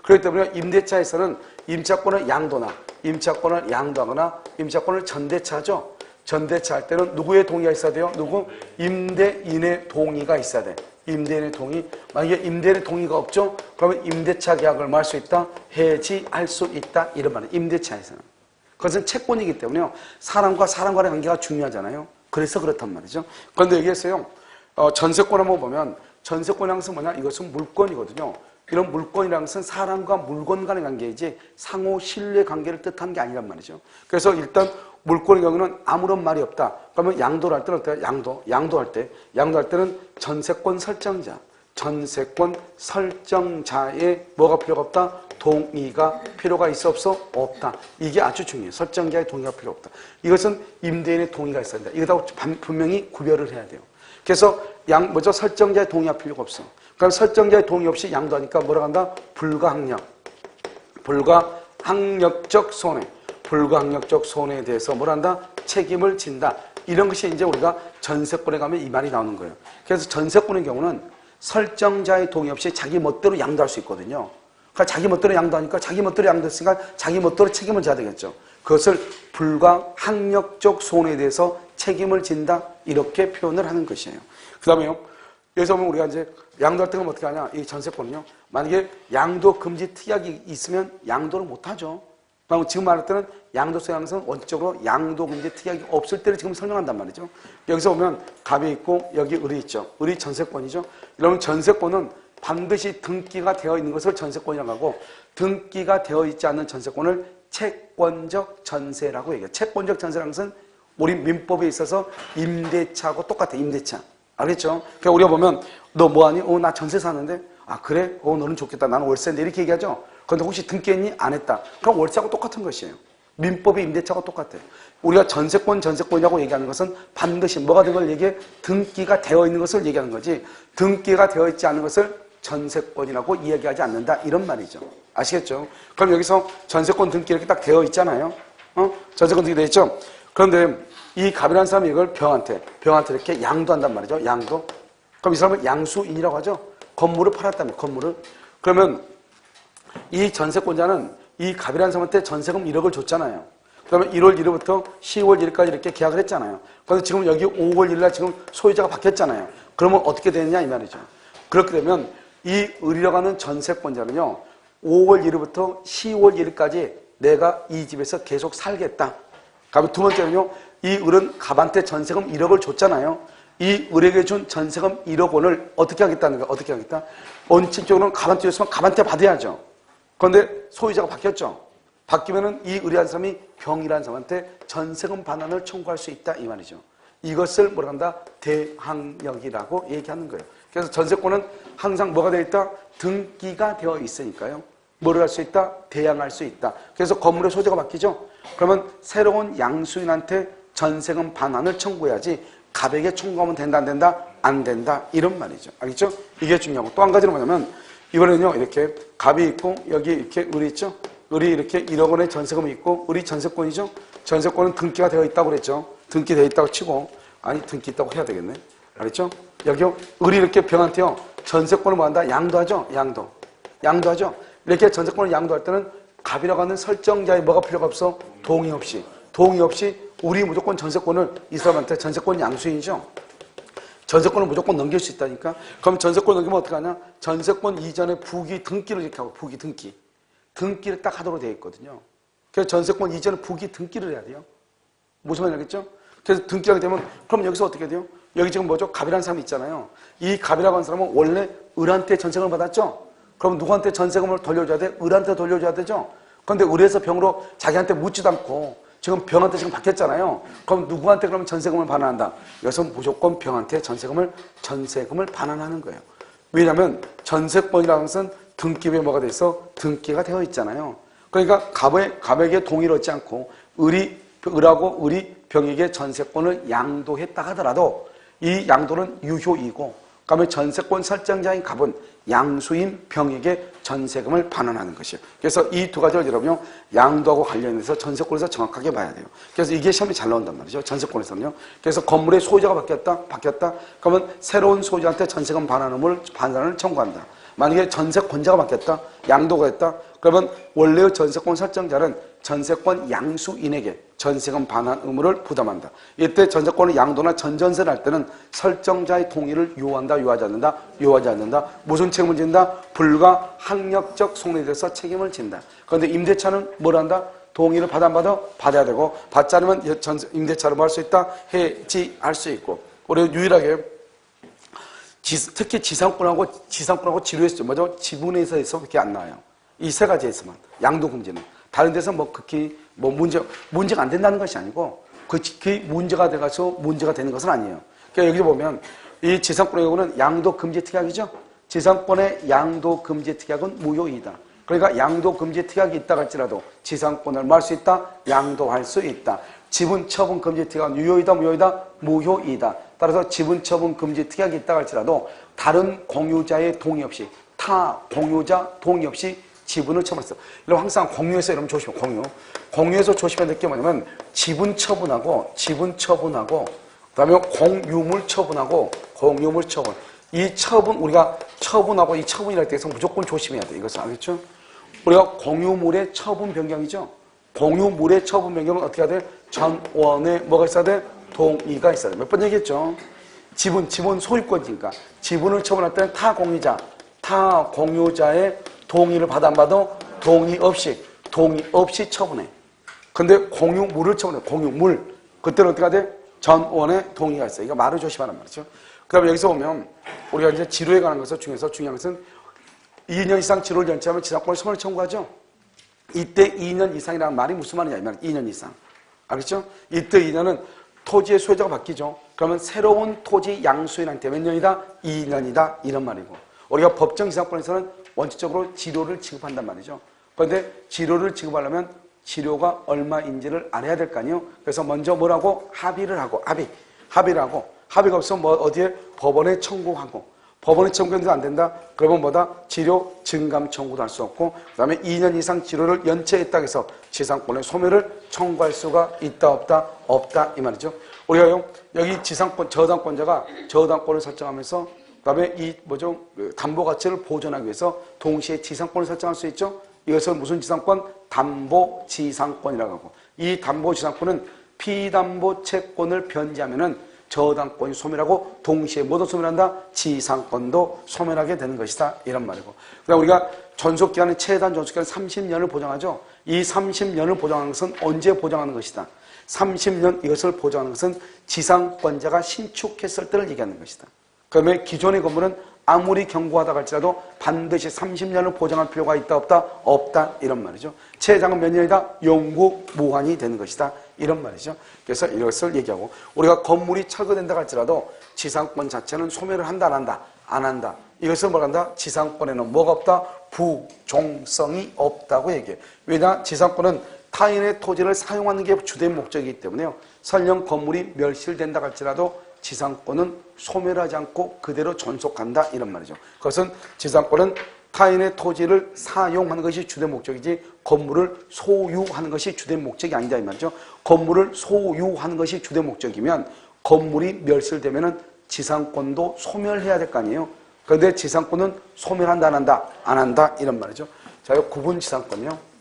그렇기 때문에 임대차에서는 임차권을 양도나 임차권을 양도하거나 임차권을 전대차하죠. 전대차 할 때는 누구의 동의가 있어야 돼요? 누구? 임대인의 동의가 있어야 돼. 임대인의 동의. 만약에 임대인의 동의가 없죠? 그러면 임대차 계약을 뭐 할 수 있다? 해지할 수 있다. 이런 말은 임대차에서는. 그것은 채권이기 때문에요. 사람과 사람 간의 관계가 중요하잖아요. 그래서 그렇단 말이죠. 그런데 여기에서요. 전세권 한번 보면 전세권이라는 것은 뭐냐? 이것은 물권이거든요. 이런 물권이라는 것은 사람과 물건 간의 관계이지 상호 신뢰 관계를 뜻하는 게 아니란 말이죠. 그래서 일단 물권의 경우는 아무런 말이 없다. 그러면 양도를 할 때는 어때요? 양도할 때는 전세권 설정자의 뭐가 필요가 없다? 동의가 필요가 있어 없어? 없다. 이게 아주 중요해요. 설정자의 동의가 필요 없다. 이것은 임대인의 동의가 있어야 된다. 이거하고 분명히 구별을 해야 돼요. 그래서 설정자의 동의가 필요가 없어. 그럼 설정자의 동의 없이 양도하니까 뭐라고 한다? 불가항력적 손해. 불가항력적 손해에 대해서 뭘 한다? 책임을 진다. 이런 것이 이제 우리가 전세권에 가면 이 말이 나오는 거예요. 그래서 전세권의 경우는 설정자의 동의 없이 자기 멋대로 양도할 수 있거든요. 그러니까 자기 멋대로 양도하니까 자기 멋대로 양도했으니까 자기 멋대로 책임을 져야 되겠죠. 그것을 불가항력적 손해에 대해서 책임을 진다. 이렇게 표현을 하는 것이에요. 그 다음에요. 여기서 보면 우리가 이제 양도할 때는 어떻게 하냐? 이 전세권은요. 만약에 양도 금지 특약이 있으면 양도를 못하죠. 지금 말할 때는 양도세 항상 원칙적으로 양도 금지 특약이 없을 때를 지금 설명한단 말이죠. 여기서 보면 갑이 있고 여기 을이 있죠. 을이 전세권이죠. 이러면 전세권은 반드시 등기가 되어 있는 것을 전세권이라고 하고 등기가 되어 있지 않는 전세권을 채권적 전세라고 얘기해요. 채권적 전세라는 것은 우리 민법에 있어서 임대차하고 똑같아. 임대차. 알겠죠? 그러니까 우리가 보면 너 뭐하니? 나 전세 사는데? 아 그래? 너는 좋겠다. 나는 월세인데 이렇게 얘기하죠? 그런데 혹시 등기했니? 안 했다. 그럼 월세하고 똑같은 것이에요. 민법의 임대차하고 똑같아요. 우리가 전세권이라고 얘기하는 것은 반드시 뭐가 된 걸 얘기해? 등기가 되어 있는 것을 얘기하는 거지 등기가 되어 있지 않은 것을 전세권이라고 이야기하지 않는다 이런 말이죠. 아시겠죠? 그럼 여기서 전세권 등기 이렇게 딱 되어 있잖아요. 전세권 등기 되어 있죠? 그런데 이 갑이라는 사람이 이걸 병한테 이렇게 양도한단 말이죠. 양도. 그럼 이 사람을 양수인이라고 하죠. 건물을 팔았다면 건물을. 그러면 이 전세권자는 이 갑이라는 사람한테 전세금 1억을 줬잖아요. 그러면 1월 1일부터 10월 1일까지 이렇게 계약을 했잖아요. 그런데 지금 여기 5월 1일날 지금 소유자가 바뀌었잖아요. 그러면 어떻게 되느냐 이 말이죠. 그렇게 되면 이 을이라고 하는 전세권자는요. 5월 1일부터 10월 1일까지 내가 이 집에서 계속 살겠다. 그러면 두 번째는요. 이 을은 갑한테 전세금 1억을 줬잖아요. 이 을에게 준 전세금 1억 원을 어떻게 하겠다는 거야? 어떻게 하겠다? 원칙적으로는 갑한테 줬으면 갑한테 받아야죠. 그런데 소유자가 바뀌었죠. 바뀌면은 이 을이라는 사람이 병이라는 사람한테 전세금 반환을 청구할 수 있다 이 말이죠. 이것을 뭐라 한다? 대항력이라고 얘기하는 거예요. 그래서 전세권은 항상 뭐가 되어 있다? 등기가 되어 있으니까요. 뭐를 할 수 있다? 대항할 수 있다. 그래서 건물의 소재가 바뀌죠. 그러면 새로운 양수인한테 전세금 반환을 청구해야지 갑에게 청구하면 된다 안 된다? 안 된다 이런 말이죠. 알겠죠? 이게 중요하고 또 한 가지는 뭐냐면 이번에는요 이렇게 갑이 있고 여기 이렇게 을이 있죠. 을이 이렇게 1억 원의 전세금이 있고 을이 전세권이죠. 전세권은 등기가 되어 있다고 그랬죠. 등기되어 있다고 치고 아니 등기 있다고 해야 되겠네. 알겠죠? 여기요 을이 이렇게 병한테요 전세권을 뭐 한다? 양도하죠. 양도하죠. 이렇게 전세권을 양도할 때는 갑이라고 하는 설정자의 뭐가 필요가 없어? 동의 없이 우리 무조건 전세권을 이 사람한테 전세권 양수인이죠. 전세권을 무조건 넘길 수 있다니까. 그럼 전세권 넘기면 어떻게 하냐? 전세권 이전에 부기 등기를 이렇게 하고 부기 등기를 딱 하도록 되어 있거든요. 그래서 전세권 이전에 부기 등기를 해야 돼요. 무슨 말인지 알겠죠? 그래서 등기하게 되면 그럼 여기서 어떻게 돼요? 여기 지금 뭐죠? 갑이라는 사람이 있잖아요. 이 갑이라고 하는 사람은 원래 을한테 전세금을 받았죠? 그럼 누구한테 전세금을 돌려줘야 돼? 을한테 돌려줘야 되죠? 그런데 을에서 병으로 자기한테 묻지도 않고 지금 병한테 지금 바뀌었잖아요. 그럼 누구한테 그러면 전세금을 반환한다? 여기서 무조건 병한테 전세금을 반환하는 거예요. 왜냐하면 전세권이라는 것은 등기부에 뭐가 돼 있어? 등기가 되어 있잖아요. 그러니까 갑에게 동의를 얻지 않고 을하고 을이 병에게 전세권을 양도했다 하더라도 이 양도는 유효이고 그다음에 전세권 설정자인 갑은 양수인 병에게 전세금을 반환하는 것이에요. 그래서 이 두 가지를 여러분요 양도하고 관련해서 전세권에서 정확하게 봐야 돼요. 그래서 이게 시험이 잘 나온단 말이죠. 전세권에서는요. 그래서 건물의 소유자가 바뀌었다. 그러면 새로운 소유자한테 전세금 반환을 청구한다. 만약에 전세권자가 바뀌었다, 양도가 됐다. 그러면 원래의 전세권 설정자는 전세권 양수인에게 전세금 반환 의무를 부담한다. 이때 전세권을 양도나 전전세를 할 때는 설정자의 동의를 요한다, 요하지 않는다. 무슨 책임을 진다? 불가 학력적 속내에 대해서 책임을 진다. 그런데 임대차는 뭘 한다? 동의를 받아 안 받아? 받아야 되고 받지 않으면 임대차로 뭐 할 수 있다? 해지할 수 있고. 우리 유일하게 특히 지상권하고 지루에서 뭐죠? 지분에서 그렇게 안 나와요. 이 세 가지에서만 양도 금지는 다른 데서 뭐 극히 뭐 문제가 안 된다는 것이 아니고 극히 문제가 돼가서 문제가 되는 것은 아니에요. 그러니까 여기 보면 이 지상권의 경우는 양도 금지 특약이죠. 지상권의 양도 금지 특약은 무효이다. 그러니까 양도 금지 특약이 있다 할지라도 지상권을 뭐 할 수 있다? 양도할 수 있다. 지분 처분 금지 특약은 유효이다, 무효이다? 무효이다. 따라서 지분 처분 금지 특약이 있다 할지라도 다른 공유자의 동의 없이 타 공유자 동의 없이 지분을 처분했어. 여러분 항상 공유에서 여러분 조심해요. 공유에서 조심해야 될 게 뭐냐면 지분 처분하고 그다음에 공유물 처분. 이 처분 우리가 처분하고 이 처분이랄 때에서 무조건 조심해야 돼. 이것을 알겠죠? 우리가 공유물의 처분 변경이죠. 공유물의 처분 변경은 어떻게 해야 돼? 전원에 뭐가 있어야 돼? 동의가 있어야 돼. 몇 번 얘기했죠? 지분 소유권이니까 지분을 처분할 때는 타 공유자의 동의를 받아 안 받아? 동의 없이 처분해. 근데 공유물을 처분해. 공유물. 그때는 어떻게 해야 돼? 전원의 동의가 있어요. 이거 말을 조심하란 말이죠. 그 다음에 여기서 보면 우리가 이제 지로에 관한 것을 중에서 중요한 것은 2년 이상 지로를 연체하면 지상권을 소멸 청구하죠. 이때 2년 이상이라는 말이 무슨 말이냐 이 말이에요. 2년 이상. 알겠죠? 이때 2년은 토지의 소유자가 바뀌죠. 그러면 새로운 토지 양수인한테 몇 년이다? 2년이다. 이런 말이고. 우리가 법정 지상권에서는 원칙적으로 지료를 지급한단 말이죠. 그런데 지료를 지급하려면 지료가 얼마인지를 알아야 될 거 아니에요. 그래서 먼저 뭐라고? 합의를 하고, 합의를 하고, 합의가 없으면 뭐 어디에? 법원에 청구하고, 법원에 청구해도 안 된다? 그러면 뭐다? 지료 증감 청구도 할 수 없고, 그 다음에 2년 이상 지료를 연체했다 해서 지상권의 소멸을 청구할 수가 있다, 없다? 없다. 이 말이죠. 우리가 여기 지상권, 저당권자가 저당권을 설정하면서, 그 다음에 이 담보 가치를 보존하기 위해서 동시에 지상권을 설정할 수 있죠. 이것을 무슨 지상권? 담보지상권이라고 하고, 이 담보지상권은 피담보 채권을 변제하면은 저당권이 소멸하고 동시에 뭐도 소멸한다? 지상권도 소멸하게 되는 것이다. 이런 말이고. 그다음 우리가 전속기간은 최단 전속기간 30년을 보장하죠. 이 30년을 보장하는 것은 언제 보장하는 것이다? 30년 이것을 보장하는 것은 지상권자가 신축했을 때를 얘기하는 것이다. 그러면 기존의 건물은 아무리 견고하다 할지라도 반드시 30년을 보장할 필요가 있다 없다? 없다 이런 말이죠. 최장은 몇 년이다? 영구 무한이 되는 것이다 이런 말이죠. 그래서 이것을 얘기하고 우리가 건물이 철거된다 할지라도 지상권 자체는 소멸을 한다 안 한다? 안 한다. 이것을 뭐라 한다? 지상권에는 뭐가 없다? 부종성이 없다고 얘기해. 왜냐? 지상권은 타인의 토지를 사용하는 게 주된 목적이기 때문에요. 설령 건물이 멸실된다 할지라도 지상권은 소멸하지 않고 그대로 존속한다 이런 말이죠. 그것은 지상권은 타인의 토지를 사용하는 것이 주된 목적이지 건물을 소유하는 것이 주된 목적이 아니다 이 말이죠. 건물을 소유하는 것이 주된 목적이면 건물이 멸실되면은 지상권도 소멸해야 될 거 아니에요. 그런데 지상권은 소멸한다 안 한다? 안 한다 이런 말이죠. 자, 이 구분지상권이요.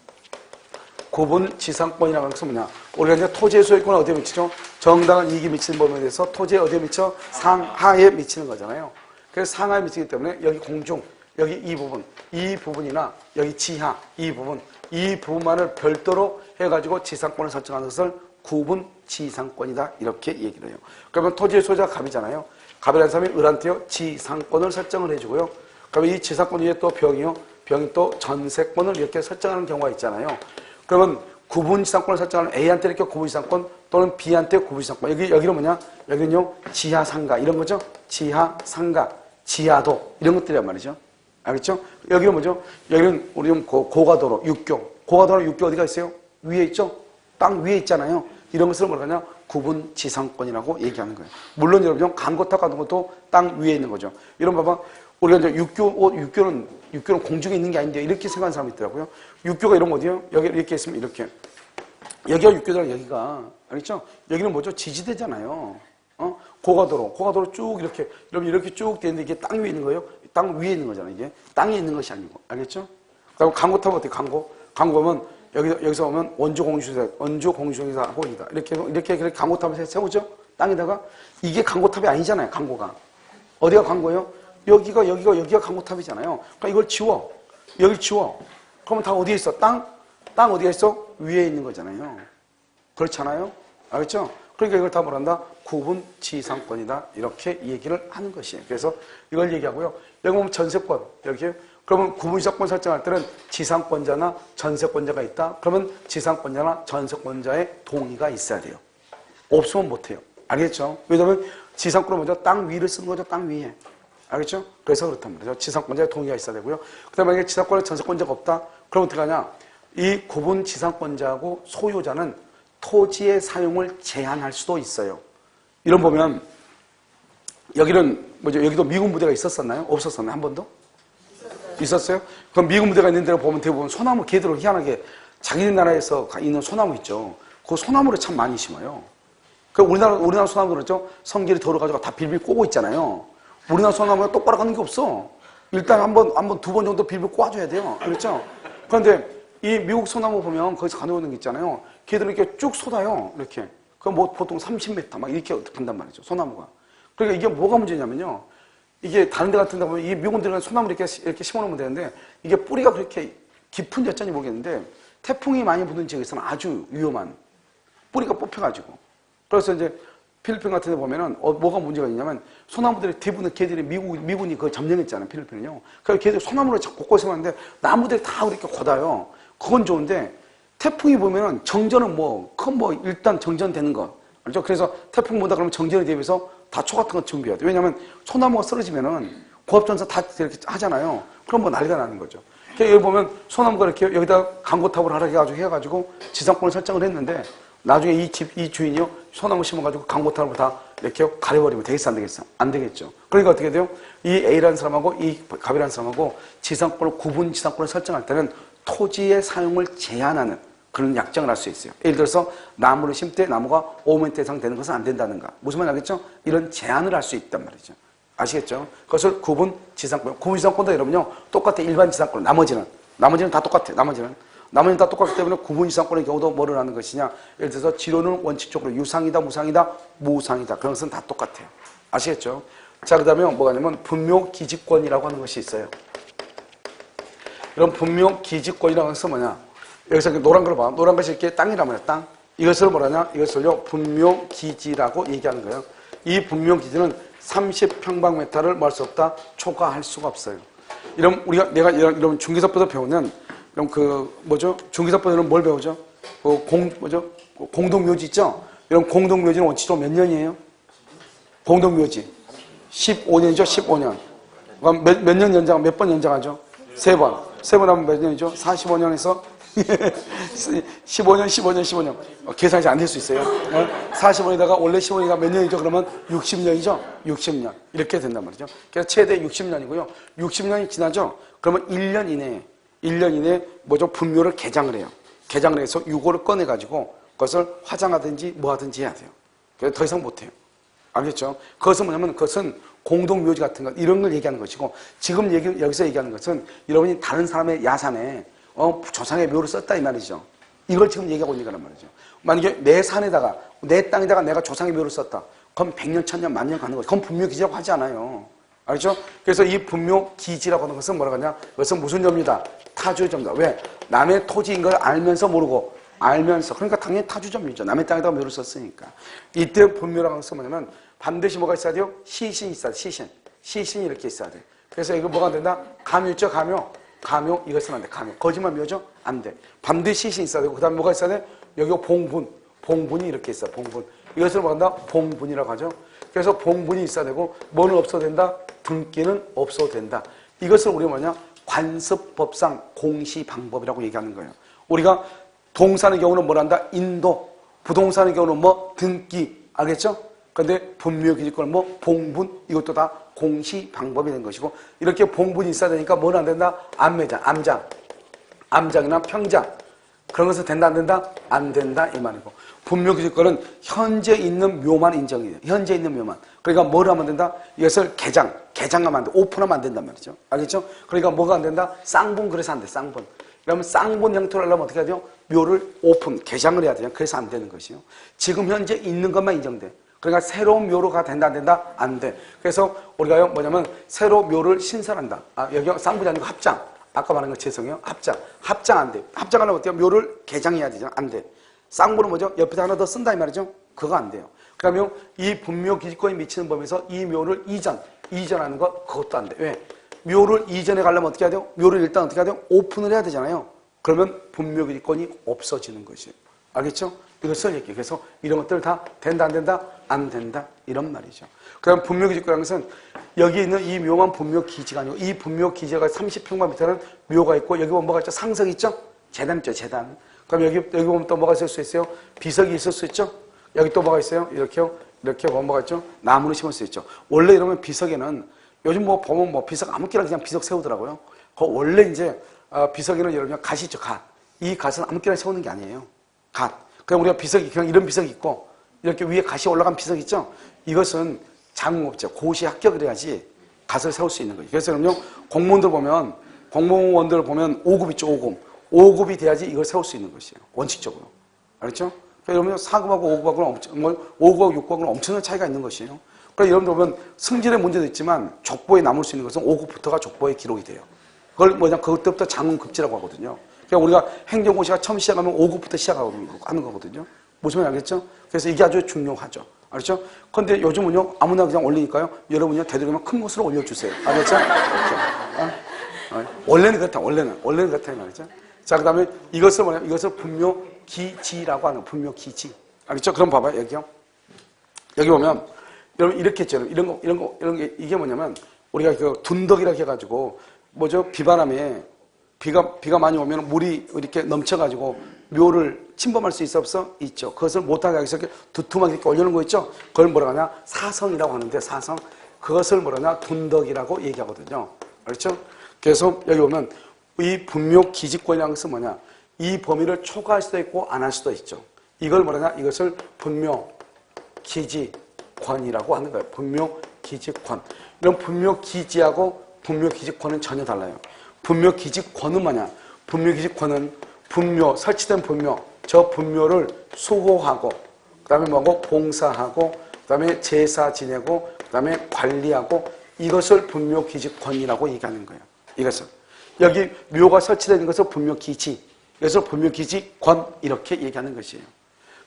구분지상권이라고 하는 것은 뭐냐? 우리가 이제 토지의 소유권은 어디에 미치죠? 정당한 이익이 미치는 범위에 대해서 토지에 어디에 미쳐? 상하에 미치는 거잖아요. 그래서 상하에 미치기 때문에 여기 공중, 여기 이 부분이나 여기 지하, 이 부분만을 별도로 해가지고 지상권을 설정하는 것을 구분지상권이다 이렇게 얘기를 해요. 그러면 토지의 소유자가 갑이잖아요. 갑이라는 사람이 을한테요 지상권을 설정을 해주고요. 그러면 이 지상권 위에 또 병이 또 전세권을 이렇게 설정하는 경우가 있잖아요. 그러면 구분지상권을 설정하는 A한테 이렇게 구분지상권 또는 B한테 구분지상권. 여기는 뭐냐? 여기는요, 지하상가. 이런 거죠? 지하상가, 지하도. 이런 것들이란 말이죠. 알겠죠? 여기는 뭐죠? 여기는 우리 고가도로, 육교. 고가도로 육교 어디가 있어요? 위에 있죠? 땅 위에 있잖아요. 이런 것을 뭐라 하냐? 구분지상권이라고 얘기하는 거예요. 물론 여러분, 강고탑 같은 것도 땅 위에 있는 거죠. 이런 봐봐. 우리가 이제 육교는 공중에 있는 게 아닌데 이렇게 생각하는 사람이 있더라고요. 육교가 이런 거 어디요? 여기 이렇게 있으면 이렇게. 여기가 육교더라 여기가. 알겠죠? 여기는 뭐죠? 지지대잖아요. 고가도로 쭉 이렇게, 여러분 이렇게 쭉 되는데 이게 땅 위에 있는 거예요? 땅 위에 있는 거잖아요, 이게. 땅에 있는 것이 아니고. 알겠죠? 그리고 강고탑은 어떻게 강고 보면 여기서 보면 원주 공주공사 호이다. 이렇게 강고탑을 세우죠? 땅에다가. 이게 강고탑이 아니잖아요, 강고가. 어디가 강고예요? 여기가 강고탑이잖아요. 그러니까 이걸 지워. 여기 지워. 그러면 다 어디에 있어? 땅 어디에 있어? 위에 있는 거잖아요. 그렇잖아요? 알겠죠? 그러니까 이걸 다 뭐란다? 구분지상권이다. 이렇게 얘기를 하는 것이에요. 그래서 이걸 얘기하고요. 여기 보면 전세권. 여기. 그러면 구분지상권 설정할 때는 지상권자나 전세권자가 있다. 그러면 지상권자나 전세권자의 동의가 있어야 돼요. 없으면 못해요. 알겠죠? 왜냐하면 지상권은 먼저 땅 위를 쓰는 거죠. 땅 위에. 알겠죠? 그래서 그렇단 말이죠. 지상권자의 동의가 있어야 되고요. 그 다음에 만약에 지상권에 전세권자가 없다? 그럼 어떻게 하냐? 이 구분 지상권자하고 소유자는 토지의 사용을 제한할 수도 있어요. 이런 보면, 여기는, 여기도 미군 부대가 있었었나요? 없었었나요? 한 번도? 있었어요? 그럼 미군 부대가 있는 데를 보면 대부분 소나무 개들을 희한하게 자기네 나라에서 있는 소나무 있죠. 그 소나무를 참 많이 심어요. 그 우리나라 소나무 그렇죠? 성질이 더러가지고 다 빌빌 꼬고 있잖아요. 우리나라 소나무가 똑바로 가는 게 없어. 일단 한 번, 두 번 정도 빌빌 꼬아줘야 돼요. 그렇죠? 그런데 이 미국 소나무 보면 거기서 가져오는 게 있잖아요. 걔들은 이렇게 쭉 쏟아요. 이렇게. 그럼 뭐 보통 30m 막 이렇게 간단 말이죠. 소나무가. 그러니까 이게 뭐가 문제냐면요. 이게 다른 데 같은 데 보면 이 미국들은 소나무 이렇게 심어놓으면 되는데 이게 뿌리가 그렇게 깊은 졌잖니 모르겠는데 태풍이 많이 부는 지역에서는 아주 위험한 뿌리가 뽑혀가지고. 그래서 이제 필리핀 같은 데 보면은 뭐가 문제가 있냐면 소나무들의 대부분 걔들이 미군이 그걸 점령했잖아요. 필리핀은요. 그래서 걔들 소나무를 곳곳에 하는데 나무들이 다 그렇게 고다요. 그건 좋은데 태풍이 보면은 정전은 일단 정전되는 거. 알죠? 그래서 태풍 보다 그러면 정전에 대비해서 다초 같은 거 준비해야 돼. 왜냐면 소나무가 쓰러지면은 고압전사 다 이렇게 하잖아요. 그럼 뭐 난리가 나는 거죠. 여기 보면 소나무가 이렇게 여기다 강고탑을 하라 해가지고 지상권을 설정을 했는데 나중에 이 주인이요 소나무 심어가지고 강고탑을 다 이렇게 가려버리면 되겠어 안 되겠어? 안 되겠죠. 그러니까 어떻게 돼요? 이 A라는 사람하고 이 갑이라는 사람하고 구분 지상권을 설정할 때는 토지의 사용을 제한하는 그런 약정을 할 수 있어요. 예를 들어서 나무를 심을 때 나무가 5m 이상 되는 것은 안 된다든가. 무슨 말인지 알겠죠? 이런 제한을 할 수 있단 말이죠. 아시겠죠? 그것을 구분 지상권. 구분 지상권도 여러분요 똑같아. 일반 지상권. 나머지는 다 똑같아. 나머지는 다 똑같기 때문에 구분 지상권의 경우도 뭐를 하는 것이냐. 예를 들어서 지론은 원칙적으로 유상이다, 무상이다, 무상이다. 그런 것은 다 똑같아요. 아시겠죠? 자, 그 다음에 뭐가 있냐면 분묘기지권이라고 하는 것이 있어요. 이런 분묘기지권이라고 하는 것은 뭐냐. 여기서 노란 걸 봐. 노란 것이 이렇게 땅이란 말이야, 땅. 이것을 뭐라냐? 이것을요, 분묘기지라고 얘기하는 거예요. 이 분묘기지는 30평방미터를 뭘 수 없다? 초과할 수가 없어요. 이런, 내가 이런 중기사법에서 배우면, 중기사법에는 뭘 배우죠? 공동묘지 있죠? 이런 공동묘지는 원칙적으로 몇 년이에요? 공동묘지. 15년이죠, 15년. 그럼 몇 년 연장, 몇 번 연장하죠? 3번. 3번 하면 몇 년이죠? 45년에서 15년. 계산이 안 될 수 있어요. 40원에다가 원래 10원이가 몇 년이죠? 그러면 60년이죠? 60년. 이렇게 된단 말이죠. 그래서 최대 60년이고요. 60년이 지나죠? 그러면 1년 이내에 분묘를 개장을 해요. 개장을 해서 유고를 꺼내가지고 그것을 화장하든지 뭐 하든지 해야 돼요. 그래서 더 이상 못 해요. 알겠죠? 그것은 뭐냐면 그것은 공동묘지 같은 것, 이런 걸 얘기하는 것이고, 지금 여기서 얘기하는 것은 여러분이 다른 사람의 야산에 조상의 묘를 썼다 이 말이죠. 이걸 지금 얘기하고 있는 거란 말이죠. 만약에 내 산에다가 내 땅에다가 내가 조상의 묘를 썼다. 그럼 100년, 1000년, 만년 가는 거죠. 그건 분묘기지라고 하지 않아요. 알죠? 그래서 이 분묘기지라고 하는 것은 뭐라고 하냐? 그것은 무슨 점이다? 타주의 점이다. 왜? 남의 토지인 걸 알면서 모르고 알면서. 그러니까 당연히 타주점이죠. 남의 땅에다가 묘를 썼으니까. 이때 분묘라고 하는 것은 뭐냐면 반드시 뭐가 있어야 돼요? 시신이 있어야 돼. 시신이 이렇게 있어야 돼. 그래서 이거 뭐가 안 된다? 가묘 있죠? 가묘 이것은 안 돼. 가묘. 거짓말 묘죠? 안 돼. 반드시 시신이 있어야 되고, 그 다음에 뭐가 있어야 돼? 여기 봉분이 이렇게 있어. 봉분. 이것을 뭐 한다? 봉분이라고 하죠. 그래서 봉분이 있어야 되고, 뭐는 없어도 된다? 등기는 없어도 된다. 이것을 우리가 뭐냐? 관습법상 공시 방법이라고 얘기하는 거예요. 우리가 동산의 경우는 뭘 한다? 인도. 부동산의 경우는 뭐? 등기. 알겠죠? 근데 분묘기지권 봉분 이것도 다 공시 방법이 된 것이고, 이렇게 봉분이 있어야 되니까 뭐는 안 된다? 암매장, 암장이나 평장 그런 것은 된다 안 된다? 안 된다 이 말이고, 분묘기지권은 현재 있는 묘만 인정해요. 현재 있는 묘만. 그러니까 뭘 하면 된다? 이것을 개장하면 안 돼. 오픈하면 안 된단 말이죠. 알겠죠? 그러니까 뭐가 안 된다? 쌍분. 그래서 안 돼. 쌍분. 그러면 쌍분 형태로 하려면 어떻게 해야 돼요? 묘를 개장을 해야 돼요. 그래서 안 되는 것이요. 지금 현재 있는 것만 인정돼. 그러니까 새로운 묘로가 된다 안 된다? 안 돼. 그래서 우리가 뭐냐면 새로 묘를 신설한다. 여기 쌍분이 아니고 합장. 아까 말한 거 죄송해요. 합장 안 돼. 합장하려면 어때요? 묘를 개장해야 되죠. 안 돼. 쌍분은 뭐죠? 옆에다 하나 더 쓴다 이 말이죠. 그거 안 돼요. 그러면 이 분묘기지권이 미치는 범위에서 이 묘를 이전하는 거 그것도 안 돼. 왜? 묘를 이전해 가려면 어떻게 해야 돼요? 묘를 일단 어떻게 해야 돼요? 오픈을 해야 되잖아요. 그러면 분묘기지권이 없어지는 것이에요. 알겠죠? 이것을 얘기해요. 그래서 이런 것들 다 된다 안 된다? 안 된다 이런 말이죠. 그다음 분묘기지권이라는 것은 여기 있는 이 묘만 분묘기지가 아니고, 이 분묘기지가 30평방미터는 묘가 있고, 여기 보면 뭐가 있죠? 상석 있죠? 재단 있죠? 재단. 그럼 여기 보면 또 뭐가 있을 수 있어요? 비석이 있을 수 있죠? 여기 또 뭐가 있어요? 이렇게요? 이렇게 보면 뭐가 있죠? 나무를 심을 수 있죠. 원래 이러면 비석에는 요즘 보면 비석 아무렇게나 그냥 비석 세우더라고요. 원래 이제 비석에는 여러분 갓이 있죠. 갓. 이 갓은 아무렇게나 세우는 게 아니에요. 갓. 그냥 우리가 비석이 그냥 이런 비석이 있고, 이렇게 위에 갓이 올라간 비석 있죠? 이것은 장응업체, 고시 합격을 해야지 갓을 세울 수 있는 거예요. 그래서 여러분요, 공무원들 보면 5급 있죠, 5급. 5급이 돼야지 이걸 세울 수 있는 것이에요. 원칙적으로. 알겠죠? 그러니까 여러분 4급하고 5급하고 6급하고는 엄청난 차이가 있는 것이에요. 그러니까 여러분들 보면 승질의 문제도 있지만 족보에 남을 수 있는 것은 5급부터가 족보에 기록이 돼요. 그걸 그때부터 장응급제라고 하거든요. 그러니까 우리가 행정고시가 처음 시작하면 5급부터 시작하는 거거든요. 무슨 말인지 알겠죠? 그래서 이게 아주 중요하죠. 알았죠? 근데 요즘은요, 아무나 그냥 올리니까요, 여러분요, 되도록이면 큰 것으로 올려주세요. 알겠죠? 원래는 그렇다, 원래는 그렇다, 말이죠. 자, 그 다음에 이것을 뭐냐면, 이것을 분묘기지라고 하는, 분묘기지. 알겠죠? 그럼 봐봐요, 여기요. 여기 보면, 여러분, 이렇게 했죠. 이런 게, 이게 뭐냐면, 우리가 그 둔덕이라고 해가지고, 뭐죠? 비바람에, 비가 많이 오면 물이 이렇게 넘쳐가지고, 묘를 침범할 수 있어, 없어? 있죠. 그것을 못하게 하기 위해서 이렇게 두툼하게 이렇게 올려놓은 거 있죠? 그걸 뭐라 하냐? 사성이라고 하는데, 사성. 그것을 뭐라 하냐? 둔덕이라고 얘기하거든요. 알겠죠? 그래서 여기 보면, 이 분묘기지권이라는 것은 뭐냐? 이 범위를 초과할 수도 있고, 안 할 수도 있죠. 이걸 뭐라 하냐? 이것을 분묘기지권이라고 하는 거예요. 분묘기지권. 이런 분묘기지하고 분묘기지권은 전혀 달라요. 분묘기지권은 뭐냐? 분묘기지권은 분묘, 설치된 분묘, 저 분묘를 수호하고, 그 다음에 뭐고, 봉사하고, 그 다음에 제사 지내고, 그 다음에 관리하고, 이것을 분묘기지권이라고 얘기하는 거예요. 이것을. 여기 묘가 설치되는 것을 분묘기지, 이것을 분묘기지권, 이렇게 얘기하는 것이에요.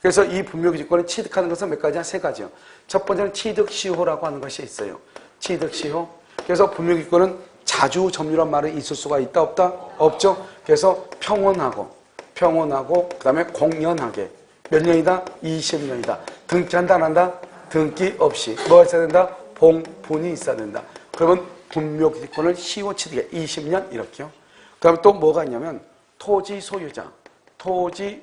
그래서 이 분묘기지권을 취득하는 것은 몇 가지냐? 세 가지요. 첫 번째는 취득시효라고 하는 것이 있어요. 취득시효. 그래서 분묘기지권은 자주점유란 말이 있을 수가 있다, 없다? 없죠. 그래서 평온하고, 그 다음에 공연하게. 몇 년이다? 20년이다. 등기한다, 안 한다? 등기 없이. 뭐가 있어야 된다? 봉분이 있어야 된다. 그러면 분묘기지권을 시효 취득해. 20년, 이렇게요. 그 다음에 또 뭐가 있냐면, 토지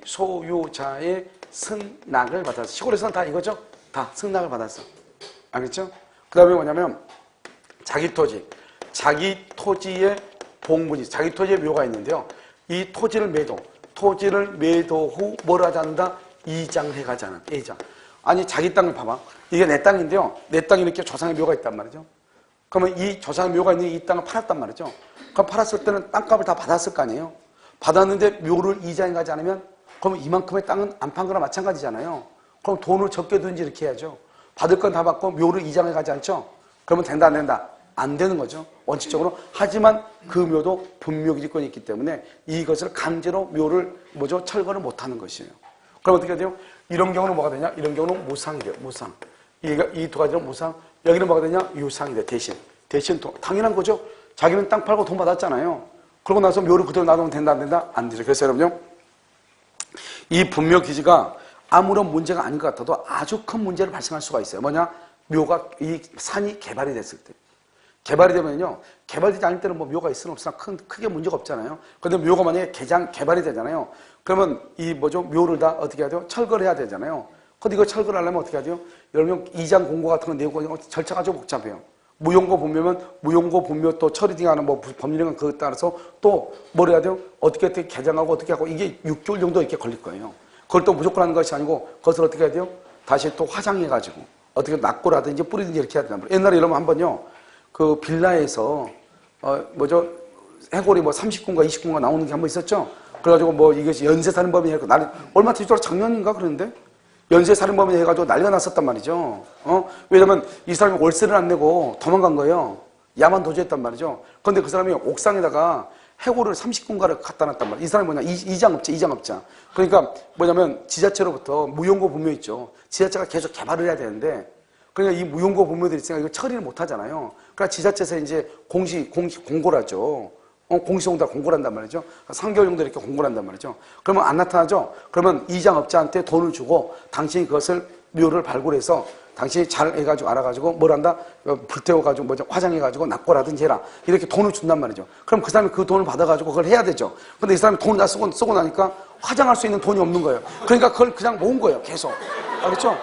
소유자의 승낙을 받았어. 시골에서는 다 이거죠? 다 승낙을 받았어. 알겠죠? 그 다음에 뭐냐면, 자기 토지의 봉분이, 자기 토지에 묘가 있는데요. 이 토지를 매도 후 뭘 하지 않는다? 이장해 가지 않은, 이장. 아니, 자기 땅을 봐봐. 이게 내 땅인데요. 내 땅에 이렇게 조상의 묘가 있단 말이죠. 그러면 이 조상의 묘가 있는 이 땅을 팔았단 말이죠. 그럼 팔았을 때는 땅값을 다 받았을 거 아니에요? 받았는데 묘를 이장해 가지 않으면, 그러면 이만큼의 땅은 안 판 거나 마찬가지잖아요. 그럼 돈을 적게 든지 이렇게 해야죠. 받을 건 다 받고 묘를 이장해 가지 않죠? 그러면 된다, 안 된다? 안 되는 거죠. 원칙적으로. 하지만 그 묘도 분묘기지권이 있기 때문에 이것을 강제로 묘를 철거를 못 하는 것이에요. 그럼 어떻게 돼요? 이런 경우는 뭐가 되냐? 이런 경우는 무상이 돼요. 무상. 이 두 가지는 무상. 여기는 뭐가 되냐? 유상이 돼. 대신 당연한 거죠. 자기는 땅 팔고 돈 받았잖아요. 그러고 나서 묘를 그대로 놔두면 된다, 안 된다? 안 되죠. 그래서 여러분요, 이 분묘기지가 아무런 문제가 아닌 것 같아도 아주 큰 문제를 발생할 수가 있어요. 뭐냐? 묘가, 이 산이 개발이 됐을 때. 개발이 되면요, 개발되지 않을 때는 뭐 묘가 있으나 없으나 크게 문제가 없잖아요. 그런데 묘가 만약에 개발이 되잖아요. 그러면 묘를 다 어떻게 해야 돼요? 철거를 해야 되잖아요. 근데 이거 철거를 하려면 어떻게 해야 돼요? 여러분, 이장 공고 같은 거 내고 절차가 좀 복잡해요. 무용고 분묘면 무용고 분묘 또 처리팅하는 법률은 그에 따라서 또 뭘 해야 돼요? 어떻게 개정하고 어떻게 하고 이게 6개월 정도 이렇게 걸릴 거예요. 그걸 또 무조건 하는 것이 아니고 그것을 어떻게 해야 돼요? 다시 또 화장해가지고 어떻게 낙고라든지 뿌리든지 이렇게 해야 된단 말이에요. 옛날에 이러면 한번요, 그 빌라에서 해골이 30군가 20군가 나오는 게 한 번 있었죠. 그래가지고 이것이 연쇄살인범이 해가지고 얼마 뒤돌아 작년인가 그러는데 연쇄살인범이 해가지고 난리가 났었단 말이죠. 왜냐면 이 사람이 월세를 안 내고 도망간 거예요. 야만 도주했단 말이죠. 그런데 그 사람이 옥상에다가 해골을 30군가를 갖다 놨단 말이에요. 이 사람이 뭐냐? 이장업자. 그러니까 뭐냐면 지자체로부터 무용고 분묘 있죠. 지자체가 계속 개발을 해야 되는데, 그러니까 이 무용고 분묘들이 있으니까 이거 처리를 못 하잖아요. 그러니까 지자체에서 이제 공고를 하죠. 공시공단 공고를 한단 말이죠. 3개월 정도 이렇게 공고를 한단 말이죠. 그러면 안 나타나죠? 그러면 이장업자한테 돈을 주고 당신이 그것을 묘를 발굴해서 당신이 잘 해가지고 알아가지고 뭘 한다? 불태워가지고 화장해가지고 낙고라든지 해라. 이렇게 돈을 준단 말이죠. 그럼 그 사람이 그 돈을 받아가지고 그걸 해야 되죠. 근데 이 사람이 돈을 다 쓰고 나니까 화장할 수 있는 돈이 없는 거예요. 그러니까 그걸 그냥 모은 거예요. 계속. 알겠죠?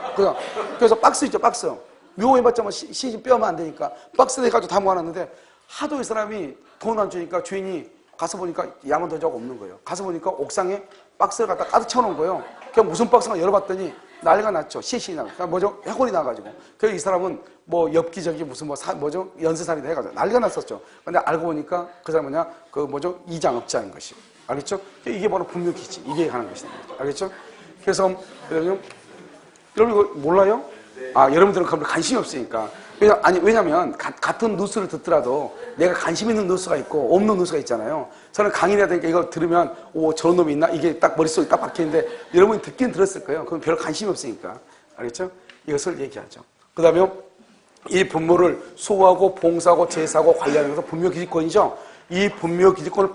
그래서 박스 있죠, 박스. 묘해봤자 시신 뼈면 안 되니까 박스 해가지고 다 모아놨는데 하도 이 사람이 돈 안 주니까 주인이 가서 보니까 야만 도자가 없는 거예요. 가서 보니까 옥상에 박스를 갖다 가득 채워놓은 거예요. 그냥 무슨 박스가 열어봤더니 난리가 났죠. 시신이 나고. 그러니까 해골이 나가지고. 그래서 이 사람은 엽기적이 무슨 연쇄살이다 해가지고 난리가 났었죠. 근데 알고 보니까 그 사람은 이장업자인 것이. 알겠죠? 이게 바로 분묘기지. 이게 하는 것입니다. 알겠죠? 그래서 여러분 이거 몰라요? 여러분들은 그런 관심이 없으니까. 왜냐면 같은 뉴스를 듣더라도 내가 관심 있는 뉴스가 있고 없는 뉴스가 있잖아요. 저는 강의를 해야 되니까 이거 들으면 저런 놈이 있나? 이게 딱 머릿속에 딱 박히는데 여러분이 듣긴 들었을 거예요. 그럼 별 관심이 없으니까. 알겠죠? 이것을 얘기하죠. 그 다음에 이 분묘를 소유하고 봉사하고 제사하고 관리하는 것은 분묘기지권이죠. 이 분묘기지권을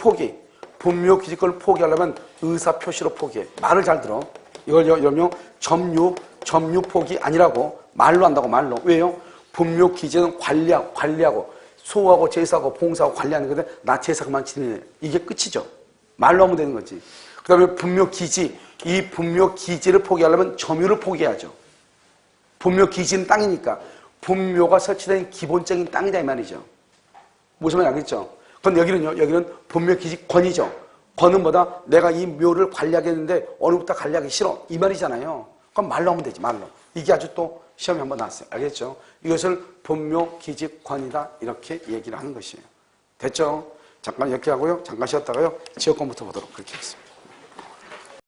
분묘기지권을 포기하려면 의사표시로 포기해. 말을 잘 들어. 이걸 여명 점유 포기 아니라고 말로 한다고 말로. 왜요? 분묘기지는 관리하고 소유하고 제사하고 봉사하고 관리하는 건데 나 제사 그만 지내네. 이게 끝이죠. 말로 하면 되는 거지. 그 다음에 분묘기지, 이 분묘기지를 포기하려면 점유를 포기해야죠. 분묘기지는 땅이니까 분묘가 설치된 기본적인 땅이다 이 말이죠. 무슨 말인지 알겠죠? 그럼 여기는 분묘기지권이죠. 권은 뭐다? 내가 이 묘를 관리하겠는데 어느부터 관리하기 싫어 이 말이잖아요. 그럼 말로 하면 되지. 말로. 이게 아주 또 시험에 한번 나왔어요. 알겠죠? 이것을 분묘기지권이다 이렇게 얘기를 하는 것이에요. 됐죠? 잠깐 이렇게 하고요. 잠깐 쉬었다가요. 지역권부터 보도록 그렇게 하겠습니다.